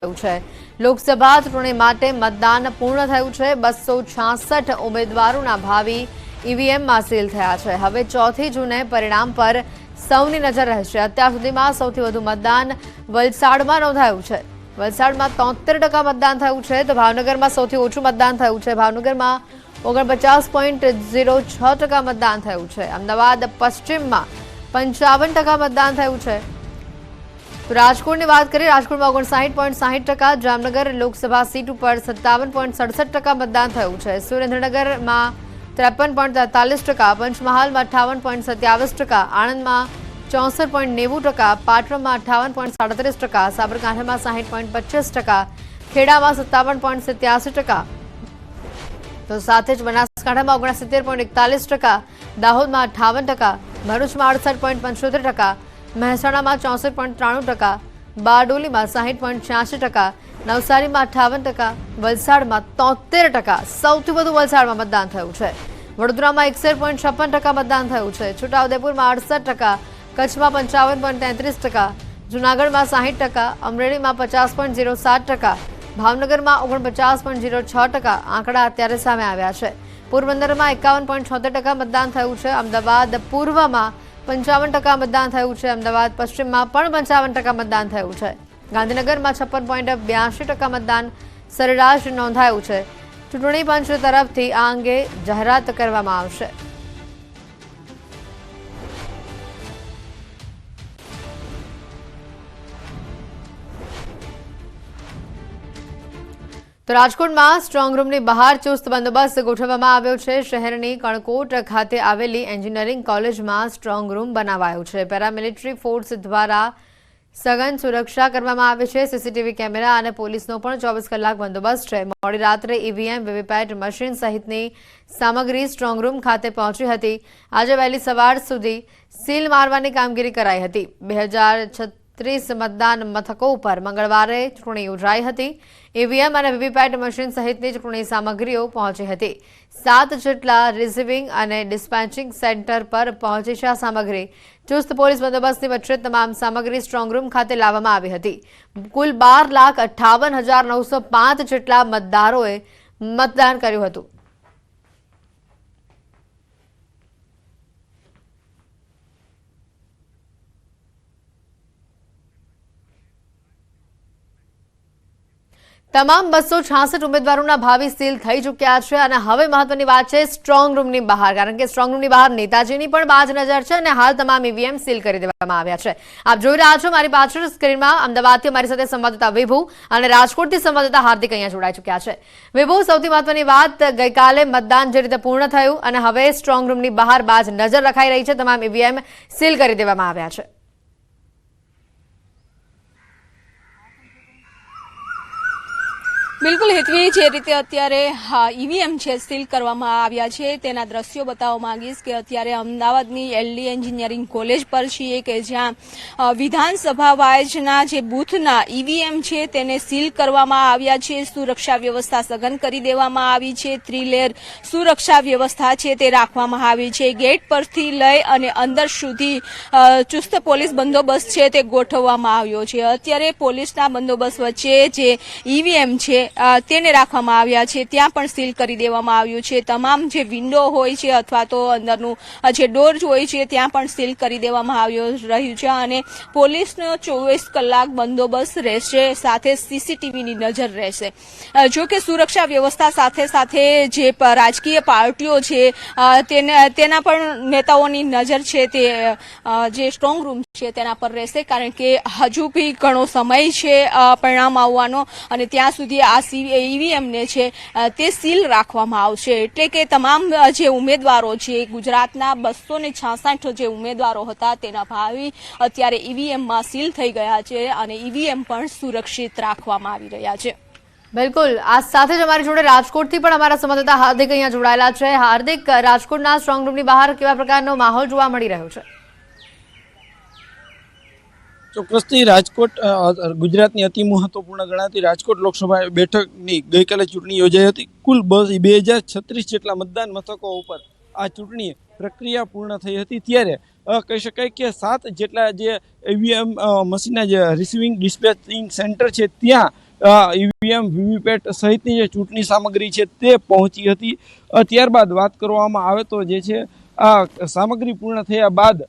લોકસભા ચૂંટણી માટે મતદાન પૂર્ણ થયું છે। 266 ઉમેદવારોના ભાવિ ઈવીએમમાં સીલ થયા છે। હવે 4 જૂને પરિણામ પર સૌની નજર રહેશે। અત્યાર સુધીમાં સૌથી વધુ મતદાન વલસાડમાં નોંધાયું છે। વલસાડમાં 73% મતદાન થયું છે, તો ભાવનગરમાં સૌથી ઓછું મતદાન થયું છે। ભાવનગરમાં 49.06% મતદાન થયું છે। અમદાવાદ પશ્ચિમમાં 55% મતદાન થયું છે। રાજકોટની વાત કરીએ, રાજકોટમાં 59.60%, જામનગર લોકસભા સીટ ઉપર 57.67% મતદાન થયું છે। સુરેન્દ્રનગરમાં 53.43%, પંચમહાલમાં 58.27%, આણંદમાં 64.90%, પાટણમાં 58.37%, સાબરકાંઠામાં 60.25%, ખેડામાં 57.87%, તો સાથે જ બનાસકાંઠામાં 69.41%, દાહોદમાં 58%, ભરૂચમાં 68.75%, મહેસાણામાં 64.93%, બારડોલીમાં 60.86%, નવસારીમાં 58%, વલસાડમાં 73%, સૌથી વધુ વલસાડમાં મતદાન થયું છે। વડોદરામાં 61.56% મતદાન થયું છે। છોટાઉદેપુરમાં 68%, કચ્છમાં 55.33%, જૂનાગઢમાં 60%, અમરેલીમાં 50.07%, ભાવનગરમાં 49.06% આંકડા અત્યારે સામે આવ્યા છે। પોરબંદરમાં 51.76% મતદાન થયું છે। અમદાવાદ પૂર્વમાં 55% મતદાન થયું છે। અમદાવાદ પશ્ચિમમાં પણ 55% મતદાન થયું છે। ગાંધીનગરમાં 56.82% મતદાન સરેરાશ નોંધાયું છે। ચૂંટણી પંચ તરફથી આ અંગે જાહેરાત કરવામાં આવશે। તો રાજકોટમાં સ્ટ્રોંગ રૂમની બહાર ચુસ્ત બંદોબસ્ત ગોઠવવામાં આવ્યો છે। શહેરની કણકોટ ખાતે આવેલી એન્જિનિયરિંગ કોલેજમાં સ્ટ્રોંગ રૂમ બનાવાયો છે। પેરામિલિટરી ફોર્સ દ્વારા સઘન સુરક્ષા કરવામાં આવી છે। સીસીટીવી કેમેરા અને પોલીસનો પણ 24 કલાક બંદોબસ્ત છે। મોડી રાત્રે ઈવીએમ, વીવીપેટ મશીન સહિતની સામગ્રી સ્ટ્રોંગ રૂમ ખાતે પહોંચી હતી। આજે વહેલી સવાર સુધી સીલ મારવાની કામગીરી કરાઈ હતી। 2036 મતદાન મથકો પર મંગળવારે ચૂંટણી યોજાઈ હતી। ઈવીએમ અને વીવીપેટ મશીન સહિતની ચૂંટણી સામગ્રીઓ પહોંચી હતી। 7 જેટલા રિસીવિંગ અને ડિસ્પેચિંગ સેન્ટર પર પહોંચી છે સામગ્રી। ચુસ્ત પોલીસ બંદોબસ્તની વચ્ચે તમામ સામગ્રી સ્ટ્રોંગ રૂમ ખાતે લાવવામાં આવી હતી। કુલ 12,58,905 જેટલા મતદારોએ મતદાન કર્યું હતું। તમામ 266 ઉમેદવારોના ભાવિ સીલ થઈ ચૂક્યા છે। અને હવે મહત્વની વાત છે સ્ટ્રોંગ રૂમની બહાર, કારણ કે સ્ટ્રોંગ રૂમની બહાર નેતાજીની પણ બાજ નજર છે અને હાલ તમામ ઈવીએમ સીલ કરી દેવામાં આવ્યા છે। આપ જોઈ રહ્યા છો મારી પાછળ સ્ક્રીનમાં, અમદાવાદથી અમારી સાથે સંવાદદાતા વિભુ અને રાજકોટથી સંવાદદાતા હાર્દિક અહીંયા જોડાઈ ચૂક્યા છે। વિભુ, સૌથી મહત્વની વાત, ગઈકાલે મતદાન જે રીતે પૂર્ણ થયું અને હવે સ્ટ્રોંગ રૂમની બહાર બાજ નજર રખાઈ રહી છે, તમામ ઈવીએમ સીલ કરી દેવામાં આવ્યા છે। બિલકુલ હેતવી, જે રીતે અત્યારે ઈવીએમ છે સીલ કરવામાં આવ્યા છે તેના દ્રશ્યો બતાવવા માંગીશ કે અત્યારે અમદાવાદની એલડી એન્જિનિયરિંગ કોલેજ પર છીએ કે જ્યાં વિધાનસભા વાઇઝના જે બૂથના ઈવીએમ છે તેને સીલ કરવામાં આવ્યા છે। સુરક્ષા વ્યવસ્થા સઘન કરી દેવામાં આવી છે। 3 લેયર સુરક્ષા વ્યવસ્થા છે તે રાખવામાં આવી છે। ગેટ પરથી લઈ અને અંદર સુધી ચુસ્ત પોલીસ બંદોબસ્ત છે તે ગોઠવવામાં આવ્યો છે। અત્યારે પોલીસના બંદોબસ્ત વચ્ચે જે ઈવીએમ છે તેને રાખવામાં આવ્યા છે ત્યાં પણ સીલ કરી દેવામાં આવ્યું છે। તમામ જે વિન્ડો હોય છે અથવા તો અંદરનું જે ડોર હોય છે ત્યાં પણ સીલ કરી દેવામાં રહ્યું છે અને પોલીસનો 24 કલાક બંદોબસ્ત રહેશે, સાથે સીસીટીવીની નજર રહેશે। જો કે સુરક્ષા વ્યવસ્થા સાથે સાથે જે રાજકીય પાર્ટીઓ છે તેના પણ નેતાઓની નજર છે તે જે સ્ટ્રોંગ રૂમ છે તેના પર રહેશે, કારણ કે હજુ બી ઘણો સમય છે પરિણામ આવવાનો અને ત્યાં સુધી આ ઈવીએમને છે તે સીલ રાખવામાં આવશે। એટલે કે તમામ જે ઉમેદવારો છે, ગુજરાતના 266 જે ઉમેદવારો હતા તેના ભાવિ અત્યારે ઈવીએમમાં સીલ થઈ ગયા છે અને ઈવીએમ પણ સુરક્ષિત રાખવામાં આવી રહ્યા છે। બિલકુલ, આ સાથે જ અમારી જોડે રાજકોટથી પણ અમારા સંવાદદાતા હાર્દિક અહીંયા જોડાયેલા છે। હાર્દિક, રાજકોટના સ્ટ્રોંગ રૂમની બહાર કેવા પ્રકારનો માહોલ જોવા મળી રહ્યો છે? ચોક્કસથી રાજકોટ ગુજરાતની અતિ મહત્વપૂર્ણ ગણાતી રાજકોટ લોકસભા બેઠકની ગઈકાલે ચૂંટણી યોજાઈ હતી। કુલ 2036 જેટલા મતદાન મથકો ઉપર આ ચૂંટણી પ્રક્રિયા પૂર્ણ થઈ હતી। ત્યારે કહી શકાય કે 7 જેટલા જે ઈવીએમ મશીનના જે રિસીવિંગ ડિસ્પેચિંગ સેન્ટર છે ત્યાં ઈવીએમ વીવીપેટ સહિતની જે ચૂંટણી સામગ્રી છે તે પહોંચી હતી. ત્યારબાદ વાત કરવામાં આવે તો જે છે આ સામગ્રી પૂર્ણ થયા બાદ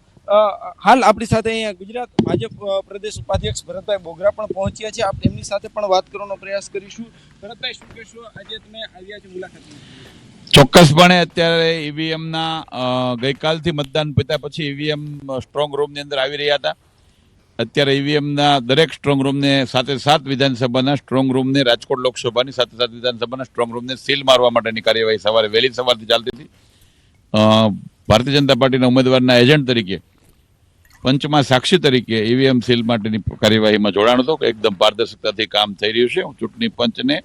હાલ આપણી સાથે અહીંયા ગુજરાત ભાજપ પ્રદેશ ઉપાધ્યક્ષ ભરતભાઈ બોગરા પણ પહોંચ્યા છે. આપણે એમની સાથે પણ વાત કરવાનો પ્રયાસ કરીશું. ભરતભાઈ, શું કહેશો? આજે તમે આવ્યા છો મુલાકાત? ચોક્કસપણે અત્યારે ઈવીએમના ગઈકાલથી મતદાન પત્યા પછી ઈવીએમ સ્ટ્રોંગ રૂમની અંદર આવી રહ્યા હતા. અત્યારે ઈવીએમના દરેક સ્ટ્રોંગ રૂમને સાથે વિધાનસભાના સ્ટ્રોંગ રૂમને, રાજકોટ લોકસભાની સાથે વિધાનસભાના સ્ટ્રોંગ રૂમને સીલ મારવા માટેની કાર્યવાહી વહેલી સવારથી ચાલતી હતી. ભારતીય જનતા પાર્ટીના ઉમેદવારના એજન્ટ તરીકે, પંચમાં સાક્ષી તરીકે ઈવીએમ સીલ માટેની કાર્યવાહીમાં જોડાણ હતો. એકદમ પારદર્શકતાથી કામ થઈ રહ્યું છે. હું ચૂંટણી પંચને,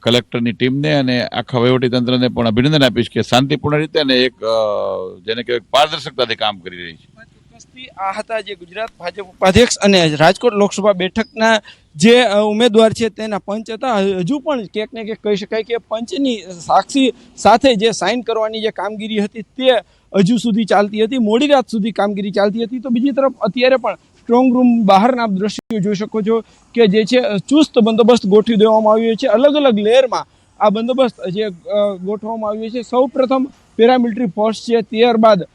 કલેક્ટરની ટીમને અને આખા વહીવટીતંત્રને પણ અભિનંદન આપીશ કે શાંતિપૂર્ણ રીતે અને એક જેને કહેવાય પારદર્શકતાથી કામ કરી રહી છે. આ હતા જે ગુજરાત ભાજપ ઉપાધ્યક્ષ અને રાજકોટ લોકસભા બેઠકના જે ઉમેદવાર છે તેના પંચ હતા. હજુ પણ ક્યાંક ને ક્યાંક કહી શકાય કે પંચની સાક્ષી સાથે જે સાઇન કરવાની જે કામગીરી હતી તે હજુ સુધી ચાલતી હતી. મોડી રાત સુધી કામગીરી ચાલતી હતી. તો બીજી તરફ અત્યારે પણ સ્ટ્રોંગ રૂમ બહારના દ્રશ્યો જોઈ શકો છો કે જે છે ચુસ્ત બંદોબસ્ત ગોઠવી દેવામાં આવ્યો છે. અલગ અલગ લેયરમાં આ બંદોબસ્ત જે ગોઠવવામાં આવ્યો છે. સૌ પ્રથમ પેરામિલિટરી ફોર્સ છે, ત્યારબાદ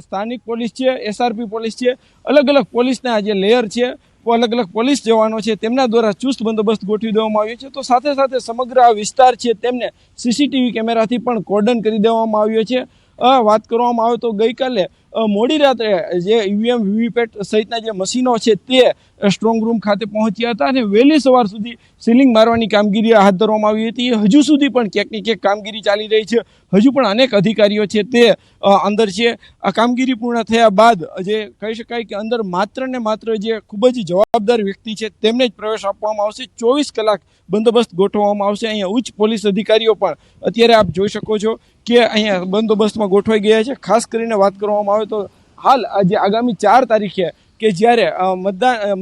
સ્થાનિક પોલીસ છે, એસઆરપી પોલીસ છે, અલગ અલગ પોલીસના જે લેયર છે, અલગ અલગ પોલીસ જવાનો છે, તેમના દ્વારા ચુસ્ત બંદોબસ્ત ગોઠવી દેવામાં આવ્યો છે. તો સાથે સાથે સમગ્ર આ વિસ્તાર છે તેમને સીસીટીવી કેમેરાથી પણ કોર્ડન કરી દેવામાં આવ્યો છે. વાત કરવામાં આવે તો ગઈકાલે મોડી રાત્રે જે ઈવીએમ વીવીપેટ સહિતના જે મશીનો છે તે સ્ટ્રોંગ રૂમ ખાતે પહોંચ્યા હતા અને વહેલી સવાર સુધી સીલિંગ મારવાની કામગીરી હાથ ધરવામાં આવી હતી. હજુ સુધી પણ ક્યાંક ને ક્યાંક કામગીરી ચાલી રહી છે. હજુ પણ અનેક અધિકારીઓ છે તે અંદર છે. આ કામગીરી પૂર્ણ થયા બાદ જે કહી શકાય કે અંદર માત્ર ને માત્ર જે ખૂબ જ જવાબદાર વ્યક્તિ છે તેમને જ પ્રવેશ આપવામાં આવશે. 24 કલાક બંદોબસ્ત ગોઠવવામાં આવશે. અહીંયા ઉચ્ચ પોલીસ અધિકારીઓ પણ અત્યારે આપ જોઈ શકો છો કે અહીંયા બંદોબસ્તમાં ગોઠવાઈ ગયા છે. ખાસ કરીને વાત કરવામાં આવે તો હાલ આજે આગામી 4 તારીખે કે જ્યારે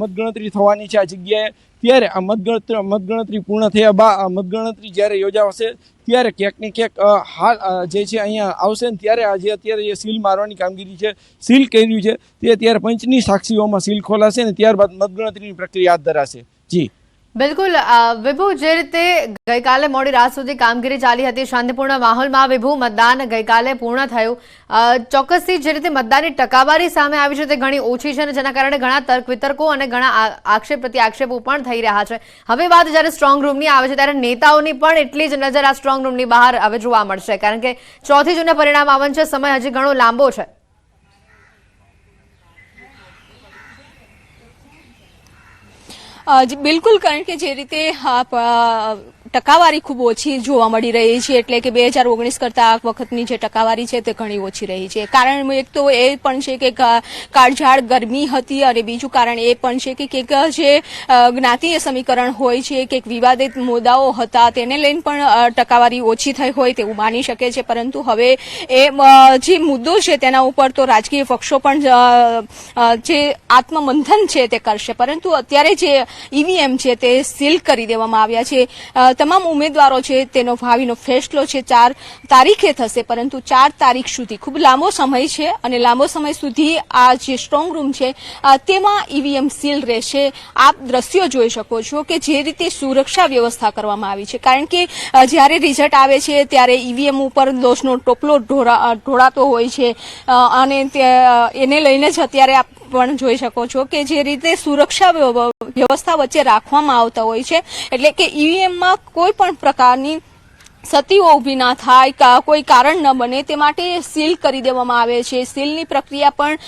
મતગણતરી થવાની છે આ જગ્યાએ, ત્યારે આ મતગણતરી પૂર્ણ થયા બાદ મતગણતરી જ્યારે યોજાશે ત્યારે ક્યાંક ને ક્યાંક હાલ જે છે અહીંયા આવશે ને ત્યારે અત્યારે જે સીલ મારવાની કામગીરી છે, સીલ કર્યું છે તે અત્યારે પંચની સાક્ષીઓમાં સીલ ખોલાશે ને ત્યારબાદ મતગણતરીની પ્રક્રિયા હાથ ધરાશે. જી બિલકુલ વિભુ, જે રીતે ગઈકાલે મોડી રાત સુધી કામગીરી ચાલી હતી શાંતિપૂર્ણ માહોલમાં, વિભુ, મતદાન ગઈકાલે પૂર્ણ થયું. ચોક્કસથી જે રીતે મતદાનની ટકાવારી સામે આવી છે તે ઘણી ઓછી છે અને જેના કારણે ઘણા તર્ક વિતર્કો અને ઘણા આક્ષેપ પ્રત્યાક્ષેપો પણ થઈ રહ્યા છે. હવે વાત જ્યારે સ્ટ્રોંગ રૂમની આવે છે ત્યારે નેતાઓની પણ એટલી જ નજર આ સ્ટ્રોંગ રૂમની બહાર હવે જોવા મળશે, કારણ કે 4 જૂને પરિણામ આવવાનું છે. સમય હજી ઘણો લાંબો છે. બિલકુલ, કારણ કે જે રીતે ટકાવારી ખૂબ ઓછી જોવા મળી રહી છે, એટલે કે 2019 કરતા આ વખતની જે ટકાવારી છે તે ઘણી ઓછી રહી છે. કારણ એક તો એ પણ છે કે કાળઝાળ ગરમી હતી અને બીજું કારણ એ પણ છે કે જે જ્ઞાતિય સમીકરણ હોય છે, કે વિવાદિત મુદ્દાઓ હતા તેને લઈને પણ ટકાવારી ઓછી થઈ હોય તેવું માની શકે છે. પરંતુ હવે એ જે મુદ્દો છે તેના ઉપર તો રાજકીય પક્ષો પણ જે આત્મમંથન છે તે કરશે. પરંતુ અત્યારે જે ઈવીએમ છે તે સીલ કરી દેવામાં આવ્યા છે. તમામ ઉમેદવારો છે તેનો ભાવિનો ફેસલો છે 4 તારીખે થશે, પરંતુ 4 તારીખ સુધી ખૂબ લાંબો સમય છે અને લાંબો સમય સુધી આ જે સ્ટ્રોંગ રૂમ છે તેમાં ઈવીએમ સીલ રહેશે. આપ દ્રશ્યો જોઈ શકો છો કે જે રીતે સુરક્ષા વ્યવસ્થા કરવામાં આવી છે, કારણ કે જ્યારે રિઝલ્ટ આવે છે ત્યારે ઈવીએમ ઉપર દોષનો ટોપલો ઢોળાતો હોય છે અને એને લઈને જ અત્યારે આપ પણ જોઈ શકો છો કે જે રીતે સુરક્ષા વ્યવસ્થા વચ્ચે રાખવામાં આવતા હોય છે, એટલે કે ઈવીએમમાં કોઈ પણ પ્રકારની સતીઓ ઊભી ના થાય, કોઈ કારણ ન બને તે માટે સીલ કરી દેવામાં આવે છે. સીલની પ્રક્રિયા પણ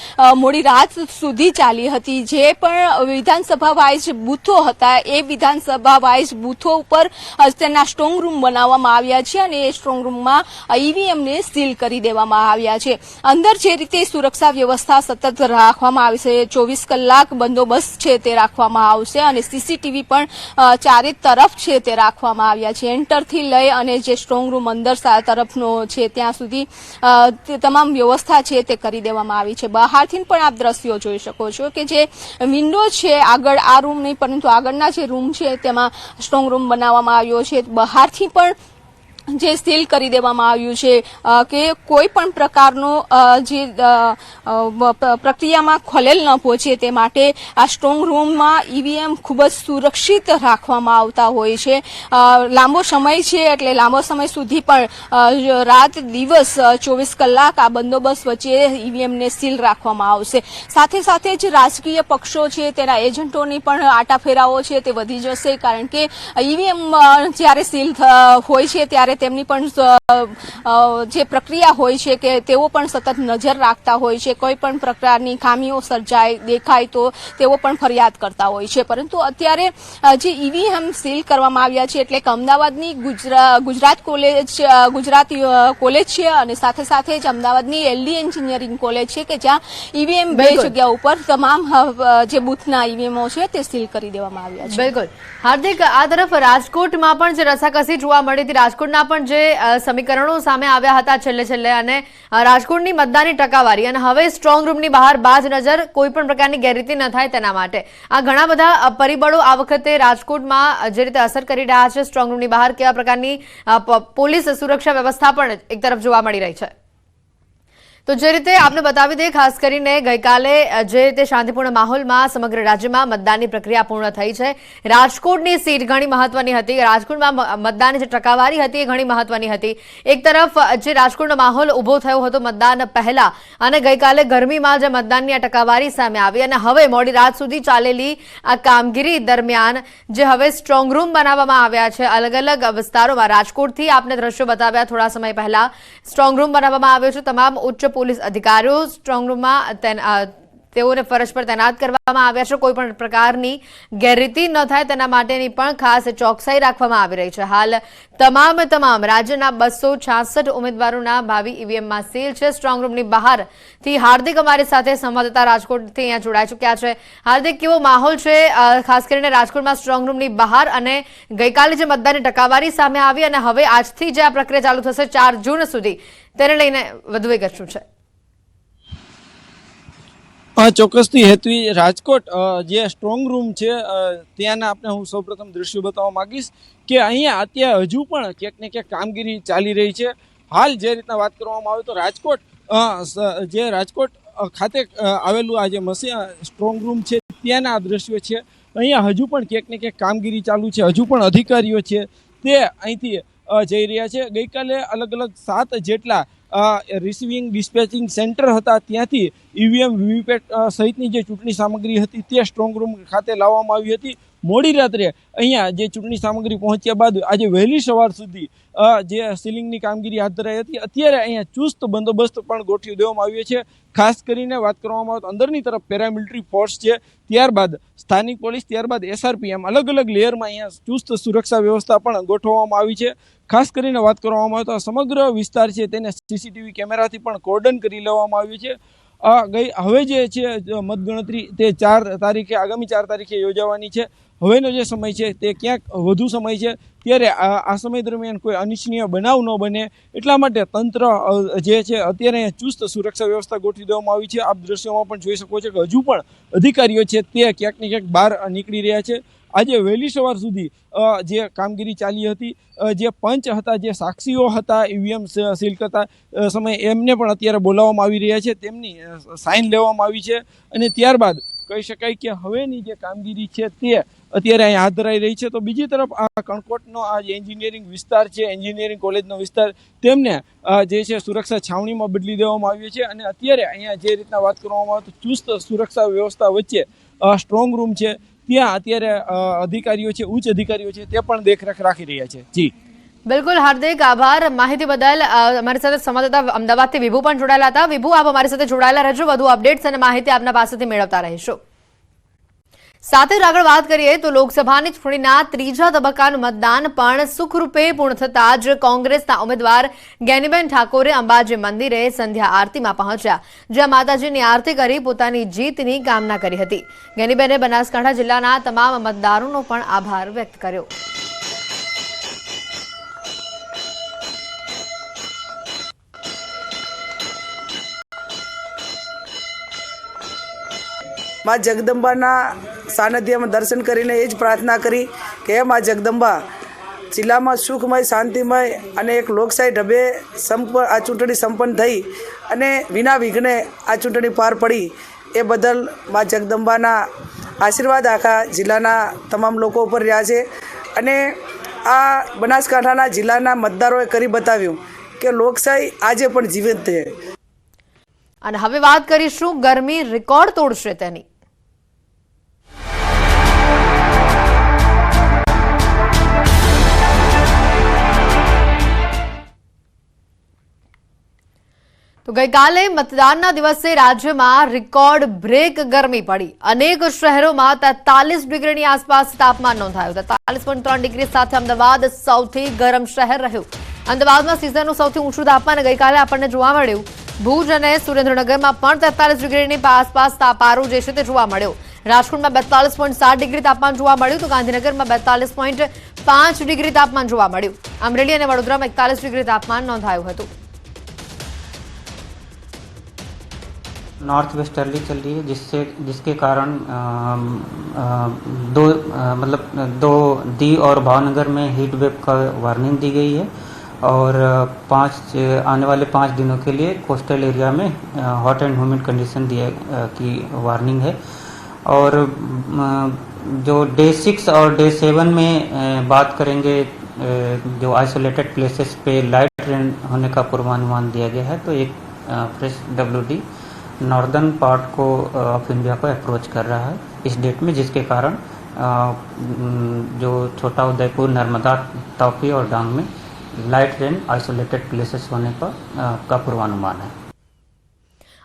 મોડી રાત સુધી ચાલી હતી. જે પણ વિધાનસભા વાઇઝ બૂથો હતા એ વિધાનસભા વાઇઝ બૂથો ઉપર તેના સ્ટ્રોંગ રૂમ બનાવવામાં આવ્યા છે અને એ સ્ટ્રોંગ રૂમમાં ઈવીએમને સીલ કરી દેવામાં આવ્યા છે. અંદર જે રીતે સુરક્ષા વ્યવસ્થા સતત રાખવામાં આવશે, 24 કલાક બંદોબસ્ત છે તે રાખવામાં આવશે અને સીસીટીવી પણ ચારે તરફ છે તે રાખવામાં આવ્યા છે. એન્ટરથી લઈ અને જે સ્ટ્રોંગ રૂમ અંદર તરફનો છે ત્યાં સુધી તમામ વ્યવસ્થા છે તે કરી દેવામાં આવી છે. બહારથી પણ આપ દ્રશ્યો જોઈ શકો છો કે જે વિન્ડો છે આગળ, આ રૂમ નહીં પરંતુ આગળના જે રૂમ છે તેમાં સ્ટ્રોંગ રૂમ બનાવવામાં આવ્યો છે. બહારથી પણ જે સીલ કરી દેવામાં આવ્યું છે કે કોઈ પણ પ્રકારનો જે પ્રક્રિયામાં ખલેલ ન પહોંચે તે માટે આ સ્ટ્રોંગ રૂમમાં ઈવીએમ ખૂબ જ સુરક્ષિત રાખવામાં આવતા હોય છે. લાંબો સમય છે એટલે લાંબો સમય સુધી પણ રાત દિવસ 24 કલાક આ બંદોબસ્ત વચ્ચે ઈવીએમને સીલ રાખવામાં આવશે. સાથે સાથે જ રાજકીય પક્ષો છે તેના એજન્ટોની પણ આટાફેરાઓ છે તે વધી જશે, કારણ કે ઈવીએમ જ્યારે સીલ હોય છે ત્યારે તેમની પણ જે પ્રક્રિયા હોય છે કે તેઓ પણ સતત નજર રાખતા હોય છે. કોઈ પણ પ્રકારની ખામીઓ સર્જાય દેખાય તો તેઓ પણ ફરિયાદ કરતા હોય છે. પરંતુ અત્યારે જે ઈવીએમ સીલ કરવામાં આવ્યા છે એટલે કે અમદાવાદની ગુજરાત કોલેજ છે અને સાથે સાથે જ અમદાવાદની એલડી એન્જિનિયરિંગ કોલેજ છે કે જ્યાં ઈવીએમ બે જગ્યા ઉપર તમામ જે બૂથના ઈવીએમઓ છે તે સીલ કરી દેવામાં આવ્યા છે. બિલકુલ હાર્દિક, આ તરફ રાજકોટમાં પણ જે રસાકસી જોવા મળી હતી, રાજકોટના પણ જે સમીકરણો સામે આવ્યા હતા છેલ્લે અને રાજકોટની મતદાનની ટકાવારી અને હવે સ્ટ્રોંગ રૂમની બહાર બાજ નજર, કોઈ પણ પ્રકારની ગેરરીતિ ન થાય તેના માટે આ ઘણા બધા પરિબળો આ વખતે રાજકોટમાં જે રીતે અસર કરી રહ્યા છે. સ્ટ્રોંગ રૂમની બહાર કેવા પ્રકારની પોલીસ સુરક્ષા વ્યવસ્થા પણ એક તરફ જોવા મળી રહી છે. તો જે રીતે આપને બતાવી દે, ખાસ કરીને ગઈકાલે જે રીતે શાંતિપૂર્ણ માહોલમાં સમગ્ર રાજ્યમાં મતદાનની પ્રક્રિયા પૂર્ણ થઈ છે. રાજકોટની સીટ ઘણી મહત્વની હતી. રાજકોટમાં મતદાનની જે ટકાવારી હતી એ ઘણી મહત્વની હતી. એક તરફ જે રાજકોટનો માહોલ ઉભો થયો હતો મતદાન પહેલા અને ગઈકાલે ગરમીમાં જે મતદાનની આ ટકાવારી સામે આવી અને હવે મોડી રાત સુધી ચાલેલી આ કામગીરી દરમિયાન જે હવે સ્ટ્રોંગ રૂમ બનાવવામાં આવ્યા છે અલગ અલગ વિસ્તારોમાં. રાજકોટથી આપને દ્રશ્યો બતાવ્યા થોડા સમય પહેલા. સ્ટ્રોંગ રૂમ બનાવવામાં આવ્યો છે. તમામ ઉચ્ચ પોલીસ અધિકારીઓ સ્ટ્રોંગ રૂમમાં તેઓને ફરજ પર તૈનાત કરવામાં આવ્યા છે. કોઈ પણ પ્રકારની ગેરરીતિ ન થાય તેના માટેની પણ ખાસ ચોકસાઈ રાખવામાં આવી રહી છે. હાલ તમામ રાજ્યના 266 ઉમેદવારોના ભાવિ ઈવીએમમાં સીલ છે. સ્ટ્રોંગ રૂમની બહારથી હાર્દિક અમારી સાથે સંવાદદાતા રાજકોટથી અહીંયા જોડાઈ ચૂક્યા છે. હાર્દિક, કેવો માહોલ છે ખાસ કરીને રાજકોટમાં સ્ટ્રોંગ રૂમની બહાર અને ગઈકાલે જે મતદાનની ટકાવારી સામે આવી અને હવે આજથી જે આ પ્રક્રિયા ચાલુ થશે 4 જૂન સુધી, તેને લઈને વધુ વિગત શું છે? ચોક્કસથી હેતવી, રાજકોટ જે સ્ટ્રોંગ રૂમ છે ત્યાંના આપણે હું સૌપ્રથમ દ્રશ્યો બતાવવા માંગીશ કે અહીંયા અત્યારે હજુ પણ ક્યાંક ને ક્યાંક કામગીરી ચાલી રહી છે. હાલ જે રીતના વાત કરવામાં આવે તો રાજકોટ ખાતે આવેલું આ જે સ્ટ્રોંગ રૂમ છે ત્યાંના દ્રશ્યો છે. અહીંયા હજુ પણ ક્યાંક ને ક્યાંક કામગીરી ચાલુ છે. હજુ પણ અધિકારીઓ છે તે અહીંથી જઈ રહ્યા છે. ગઈકાલે અલગ 7 જેટલા રિસીવિંગ ડિસ્પેચિંગ સેન્ટર હતા ત્યાંથી ઈવીએમ વીવીપેટ સહિતની જે ચૂંટણી સામગ્રી હતી તે સ્ટ્રોંગ રૂમ ખાતે લાવવામાં આવી હતી. મોડી રાત્રે અહીંયા જે ચૂંટણી સામગ્રી પહોંચ્યા બાદ આજે વહેલી સવાર સુધી જે સીલિંગની કામગીરી હાથ ધરાઈ હતી. અત્યારે અહીંયા ચુસ્ત બંદોબસ્ત પણ ગોઠવી દેવામાં આવ્યો છે. ખાસ કરીને વાત કરવામાં આવે તો અંદરની તરફ પેરામિલિટરી ફોર્સ છે, ત્યારબાદ સ્થાનિક પોલીસ, ત્યારબાદ એસઆરપીએમ અલગ લેયરમાં અહીંયા ચુસ્ત સુરક્ષા વ્યવસ્થા પણ ગોઠવવામાં આવી છે. ખાસ કરીને વાત કરવામાં આવે તો સમગ્ર વિસ્તાર છે તેને સીસીટીવી કેમેરાથી પણ કોર્ડન કરી લેવામાં આવ્યું છે. હવે જે છે મતગણતરી તે આગામી 4 તારીખે યોજાવાની છે. હવેનો જે સમય છે તે ક્યાંક વધુ સમય છે, ત્યારે આ સમય દરમિયાન કોઈ અનિચ્છનીય બનાવ ન બને એટલા માટે તંત્ર જે છે અત્યારે ચુસ્ત સુરક્ષા વ્યવસ્થા ગોઠવી દેવામાં આવી છે. આપ દ્રશ્યોમાં પણ જોઈ શકો છો કે હજુ પણ અધિકારીઓ છે તે ક્યાંક ને ક્યાંક બહાર નીકળી રહ્યા છે. આજે વહેલી સવાર સુધી જે કામગીરી ચાલી હતી, જે પંચ હતા, જે સાક્ષીઓ હતા ઈવીએમ સીલ કરતા સમયે એમને પણ અત્યારે બોલાવવામાં આવી રહ્યા છે. તેમની સાઇન લેવામાં આવી છે અને ત્યારબાદ કહી શકાય કે હવેની જે કામગીરી છે તે અત્યારે અહીં હાથ ધરાઈ રહી છે. તો બીજી તરફ આ કણકોટનો આ જે એન્જિનિયરિંગ વિસ્તાર છે, એન્જિનિયરિંગ કોલેજનો વિસ્તાર, તેમને જે છે સુરક્ષા છાવણીમાં બદલી દેવામાં આવ્યો છે અને અત્યારે અહીંયા જે રીતના વાત કરવામાં આવે તો ચુસ્ત સુરક્ષા વ્યવસ્થા વચ્ચે સ્ટ્રોંગ રૂમ છે ત્યાં અત્યારે અધિકારીઓ છે, ઉચ્ચ અધિકારીઓ છે તે પણ દેખરેખ રાખી રહ્યા છે. જી બિલકુલ હાર્દિક, આભાર માહિતી બદલ. અમારી સાથે સંવાદદાતા અમદાવાદથી વિભુ પણ જોડાયેલા હતા. વિભુ, આપ અમારી સાથે જોડાયેલા રહેજો, વધુ અપડેટ્સ અને માહિતી આપના પાસેથી મેળવતા રહીશું. સાથે જ આગળ વાત કરીએ તો લોકસભાની ચૂંટણીના 3જા તબક્કાનું મતદાન પણ સુખરૂપે પૂર્ણ થતાં જ કોંગ્રેસના ઉમેદવાર જ્ઞાનીબેન ઠાકોરે અંબાજી મંદિરે સંધ્યા આરતીમાં પહોંચ્યા, જ્યાં માતાજીની આરતી કરી પોતાની જીતની કામના કરી હતી. જ્ઞાનીબેને બનાસકાંઠા જિલ્લાના તમામ મતદારોનો પણ આભાર વ્યક્ત કર્યો. માં જગદંબાના સાનિધ્યમાં દર્શન કરીને એ જ પ્રાર્થના કરી કે હે માં જગદંબા, જિલ્લામાં સુખમય શાંતિમય અને એક લોકશાહી ઢબે આ ચૂંટણી સંપન્ન થઈ અને વિના વિઘ્ને આ ચૂંટણી પાર પડી એ બદલ મા જગદંબાના આશીર્વાદ આખા જિલ્લાના તમામ લોકો ઉપર રહ્યા છે અને આ બનાસકાંઠાના જિલ્લાના મતદારોએ કરી બતાવ્યું કે લોકશાહી આજે પણ જીવિત છે. અને હવે વાત કરીશું ગરમી રેકોર્ડ તોડશે તેની. તો ગઈકાલે મતદાનના દિવસે રાજ્યમાં રેકોર્ડ બ્રેક ગરમી પડી. અનેક શહેરોમાં 43 ડિગ્રીની આસપાસ તાપમાન નોંધાયું. 43.3 ડિગ્રી સાથે અમદાવાદ સૌથી ગરમ શહેર રહ્યું. અમદાવાદમાં સિઝનનું સૌથી ઊંચું તાપમાન ગઈકાલે આપણને જોવા મળ્યું. ભુજ અને સુરેન્દ્રનગરમાં પણ 43 ડિગ્રીની આસપાસ પારો જે છે તે જોવા મળ્યો. રાજકોટમાં 42.7 ડિગ્રી તાપમાન જોવા મળ્યું તો ગાંધીનગરમાં 42.5 ડિગ્રી તાપમાન જોવા મળ્યું. અમરેલી અને વડોદરામાં 41 ડિગ્રી તાપમાન નોંધાયું હતું. नॉर्थ वेस्टर्ली चल रही है जिसके कारण दो दी और भावनगर में हीट वेव का वार्निंग दी गई है और आने वाले 5 दिनों के लिए कोस्टल एरिया में हॉट एंड ह्यूमिड कंडीशन की वार्निंग है और जो डे 6 और डे 7 में बात करेंगे जो आइसोलेटेड प्लेसेस पे लाइट रेन होने का पूर्वानुमान दिया गया है तो एक फ्रेश WD नॉर्दर्न पार्ट को ऑफ इंडिया को अप्रोच कर रहा है इस डेट में जिसके कारण जो छोटा उदयपुर नर्मदा तापी और डांग में लाइट रेन आइसोलेटेड प्लेसेस होने का पूर्वानुमान है.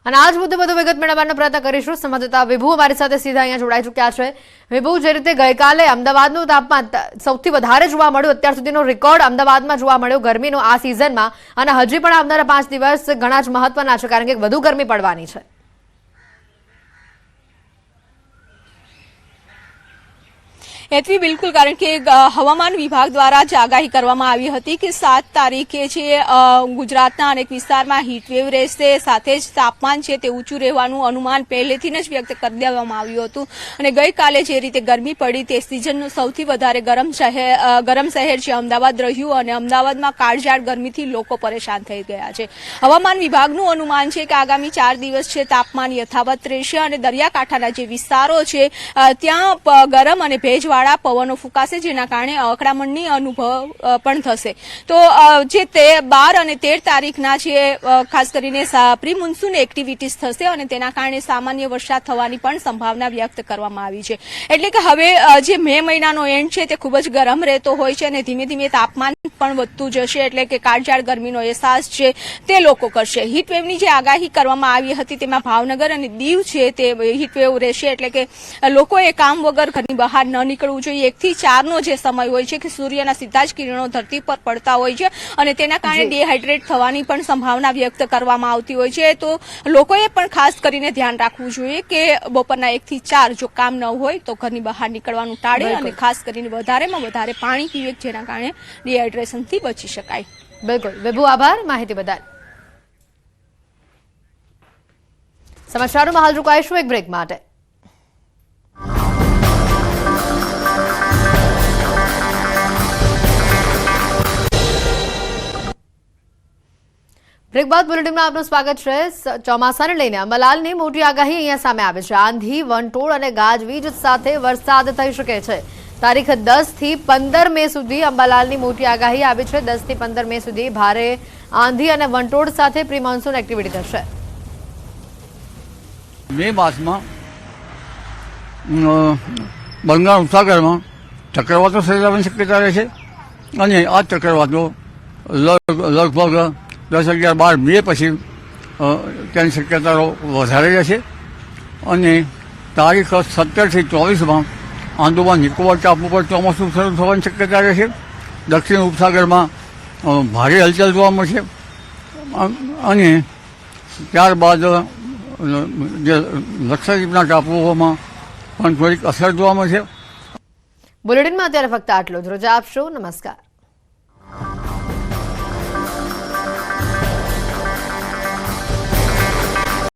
અને આજ મુદ્દે વધુ વિગત મેળવવાનો પ્રયત્ન કરીશું. સંવાદદાતા વિભુ અમારી સાથે સીધા અહીંયા જોડાઈ ચૂક્યા છે. વિભુ, જે રીતે ગઈકાલે અમદાવાદનું તાપમાન સૌથી વધારે જોવા મળ્યું, અત્યાર સુધીનો રેકોર્ડ અમદાવાદમાં જોવા મળ્યો ગરમીનો આ સિઝનમાં, અને હજી પણ આવનારા 5 દિવસ ઘણા જ મહત્વના છે કારણ કે વધુ ગરમી પડવાની છે. હેતવી, બિલકુલ, કારણ કે હવામાન વિભાગ દ્વારા જ આગાહી કરવામાં આવી હતી કે 7 તારીખે છે ગુજરાતના અનેક વિસ્તારમાં હીટવેવ રહેશે, સાથે જ તાપમાન છે તે ઊંચું રહેવાનું અનુમાન પહેલેથી જ વ્યક્ત કરી દેવામાં આવ્યું હતું. અને ગઈકાલે જે રીતે ગરમી પડી તે સિઝનનું સૌથી વધારે ગરમ શહેર છે અમદાવાદ રહ્યું અને અમદાવાદમાં કાળઝાળ ગરમીથી લોકો પરેશાન થઈ ગયા છે. હવામાન વિભાગનું અનુમાન છે કે આગામી 4 દિવસ છે તાપમાન યથાવત રહેશે અને દરિયાકાંઠાના જે વિસ્તારો છે ત્યાં ગરમ અને ભેજવાળા પવનો ફૂંકાશે, જેના કારણે અકળામણની અનુભવ પણ થશે. તો જે 12 અને 13 તારીખના છે ખાસ કરીને પ્રી મોન્સૂન એક્ટિવિટીઝ થશે અને તેના કારણે સામાન્ય વરસાદ થવાની પણ સંભાવના વ્યક્ત કરવામાં આવી છે. એટલે કે હવે જે મે મહિનાનો એન્ડ છે તે ખૂબ જ ગરમ રહેતો હોય છે અને ધીમે ધીમે તાપમાન પણ વધતું જશે, એટલે કે કાળઝાળ ગરમીનો અહેસાસ છે તે લોકો કરશે. હીટવેવની જે આગાહી કરવામાં આવી હતી તેમાં ભાવનગર અને દીવ છે તે હીટવેવ રહેશે, એટલે કે લોકોએ કામ વગર ઘરની બહાર ન નીકળવું જોઈએ. 1 થી 4 નો જે સમય હોય છે કે સૂર્યના સીધા જ કિરણો ધરતી પર પડતા હોય છે અને તેના કારણે ડિહાઇડ્રેટ થવાની પણ સંભાવના વ્યક્ત કરવામાં આવતી હોય છે. તો લોકોએ પણ ખાસ કરીને ધ્યાન રાખવું જોઈએ કે બપોરના 1 થી 4 જો કામ ન હોય તો ઘરની બહાર નીકળવાનું ટાળે અને ખાસ કરીને વધારેમાં વધારે પાણી પીવે, જેના કારણે ડિહાઇડ્રેશનથી બચી શકાય. બિલકુલ વિભુ, આભાર માહિતી બદલ. સમાચારોમાં હાલ રોકાઈશું એક બ્રેક માટે. બ્રેક બાદ બુલેટિનમાં આપનું સ્વાગત છે. ચોમાસાને લઈને અંબાલાલની મોટી આગાહી અહીંયા સામે આવે છે. આંધી, વંટોળ અને ગાજવીજ સાથે વરસાદ થઈ શકે છે. તારીખ 10 થી 15 મે સુધી અંબાલાલની મોટી આગાહી આવી છે. 10 થી 15 મે સુધી ભારે આંધી અને વંટોળ સાથે પ્રી મોન્સૂન એક્ટિવિટી થશે. મે માસમાં બંગાળ ઉપસાગરમાં ચક્રવાતો સર્જાવાની શક્યતા રહે છે અને આ ચક્રવાતો લગભગ 10, 11, 12 મે પછી તેની શક્યતાઓ વધારે રહેશે અને તારીખ 17 થી 24માં આંદોમાન નિકોબાર ટાપુ પર ચોમાસું શરૂ થવાની શક્યતા રહેશે. દક્ષિણ ઉપસાગરમાં ભારે હલચલ જોવા મળશે અને ત્યારબાદ જે લક્ષદ્વીપના ટાપુઓમાં પણ થોડીક અસર જોવા મળશે. બુલેટિનમાં અત્યારે ફક્ત આટલું જ. રજા આપશો. નમસ્કાર.